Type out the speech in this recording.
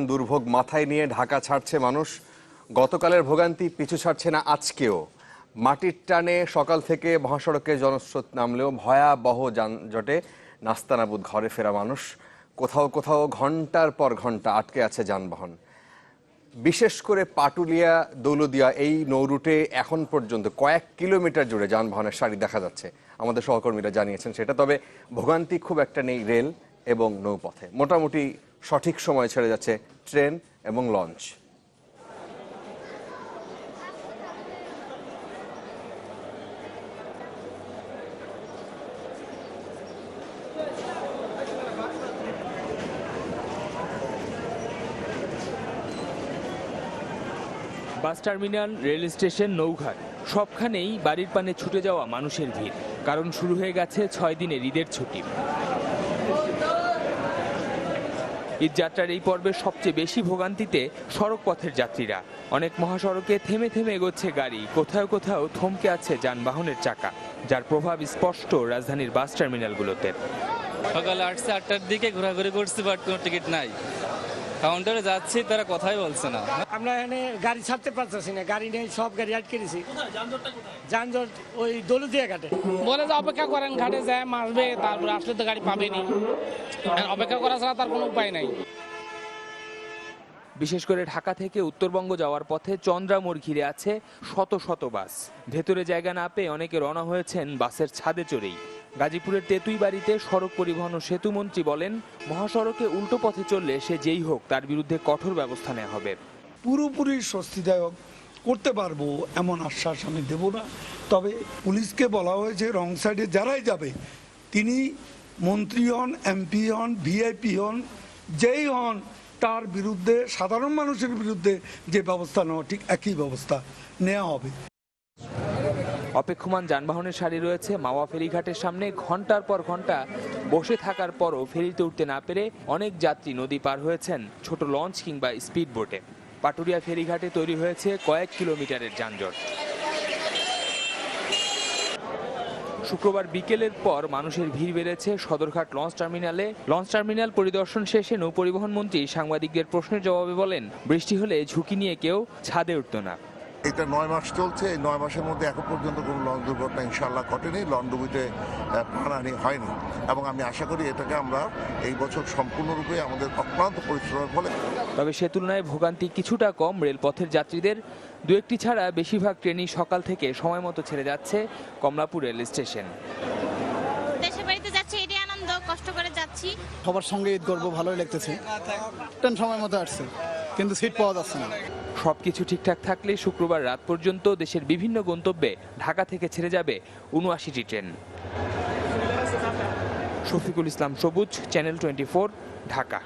দুর্ভোগ মাথায় নিয়ে ঢাকা ছাড়ছে মানুষ। গতকালের ভোগান্তি পিছু ছাড়ছে না আজকেও। মাটির টানে সকাল থেকে মহাসড়কে জনস্রোত নামলেও ভয়াবহ যানজটে নাস্তানাবুদ ঘরে ফেরা মানুষ। কোথাও কোথাও ঘন্টার পর ঘন্টা আটকে আছে যানবাহন। বিশেষ করে পাটুলিয়া দৌলদিয়া এই নৌরুটে এখন পর্যন্ত কয়েক কিলোমিটার জুড়ে যানবাহনের সারি দেখা যাচ্ছে। আমাদের সহকর্মীরা জানিয়েছেন সেটা। তবে ভোগান্তি খুব একটা নেই রেল এবং নৌপথে। মোটামুটি সঠিক সময় ছেড়ে যাচ্ছে ট্রেন এবং launch. Bus terminal, rail station, নৌঘাট সবখানেই বাড়ির পানে ছুটে যাওয়া মানুষের ভিড়। কারণ শুরু হয়ে গেছে 6 দিনের ঈদের ছুটি। ঈদযাত্রার এই পর্বে সবচেয়ে বেশি ভোগান্তিতে সড়ক পথের যাত্রীরা। অনেক মহাসড়কে থেমে থেমে এগোচ্ছে গাড়ি, কোথাও কোথাও থমকে আছে যানবাহনের চাকা, যার প্রভাব স্পষ্ট রাজধানীর বাস টার্মিনালগুলোতে। সকালে 8টার দিকে ঘোরাঘুরি করছি, বাট কোনো টিকিট নাই। কাউন্টারে যাচ্ছি, তারা কথাই বলছে না। আমরা এখানে গাড়ি ছাড়তে পারতেছি না, গাড়ি নেই, সব গাড়ি আটকে দিয়েছি। যানজট ওই দৌলদিয়া ঘাটে। বলে যে অপেক্ষা করেন, ঘাটে যায় আসবে, তারপরে আসলে তো গাড়ি পাবেনি। অপেক্ষা করা ছাড়া তার কোনো উপায় নাই। বিশেষ করে ঢাকা থেকে উত্তরবঙ্গ যাওয়ার পথে চন্দ্রামোড় ঘিরে আছে শত শত বাস। ভেতরে জায়গা না পেয়ে অনেকে রওনা হয়েছেন বাসের ছাদে চড়েই। গাজীপুরের তেতুইবাড়িতে সড়ক পরিবহন ও সেতু মন্ত্রী বলেন, মহাসড়কে উল্টো পথে চললে সে যেই হোক তার বিরুদ্ধে কঠোর ব্যবস্থা নেওয়া হবে। পুরোপুরি স্বস্তিদায়ক করতে পারবো এমন আশ্বাস আমি দেব না। তবে পুলিশকে বলা হয়েছে রং সাইডে যারাই যাবে, তিনি মন্ত্রী হন, এমপি হন, ভিআইপি হন, যেই হন, তার বিরুদ্ধে সাধারণ মানুষের বিরুদ্ধে যে ব্যবস্থা নেওয়া ঠিক একই ব্যবস্থা নেওয়া হবে। অপেক্ষমান যানবাহনের সারি রয়েছে মাওয়া ফেরিঘাটের সামনে। ঘন্টার পর ঘন্টা বসে থাকার পরও ফেরিতে উঠতে না পেরে অনেক যাত্রী নদী পার হয়েছেন ছোট লঞ্চ কিংবা স্পিড বোটে। পাটুরিয়া ফেরিঘাটে তৈরি হয়েছে কয়েক কিলোমিটারের যানজট। শুক্রবার বিকেলের পর মানুষের ভিড় বেড়েছে সদরঘাট লঞ্চ টার্মিনালে। লঞ্চ টার্মিনাল পরিদর্শন শেষে নৌপরিবহন মন্ত্রী সাংবাদিকদের প্রশ্নের জবাবে বলেন, বৃষ্টি হলে ঝুঁকি নিয়ে কেউ ছাদে উঠত না। এটা 9 মাস চলছে, এই 9 মাসের মধ্যে এখন পর্যন্ত কোনো লঞ্চ দুর্ঘটনা ইনশাল্লাহ ঘটেনি, লঞ্চডুবিতে প্রাণহানি হয়নি। এবং আমি আশা করি এটাকে আমরা এই বছর সম্পূর্ণরূপে আমাদের অক্লান্ত পরিশ্রমের ফলে। তবে সে তুলনায় ভোগান্তি কিছুটা কম রেলপথের যাত্রীদের। দু একটি ছাড়া বেশিরভাগ ট্রেনই সকাল থেকে সময় মতো ছেড়ে যাচ্ছে কমলাপুর রেল স্টেশন। দেশের বাড়িতে যাচ্ছি, এটাই আনন্দ, কষ্ট করে যাচ্ছি। সবার সঙ্গে ঈদ করবো, ভালোই লাগতেছে। ট্রেন সময় মতো আসছে, কিন্তু সিট পাওয়া যাচ্ছে না। সবকিছু ঠিকঠাক থাকলে শুক্রবার রাত পর্যন্ত দেশের বিভিন্ন গন্তব্যে ঢাকা থেকে ছেড়ে যাবে ৭৯টি ট্রেন। শফিকুল ইসলাম সবুজ, চ্যানেল 24, ঢাকা।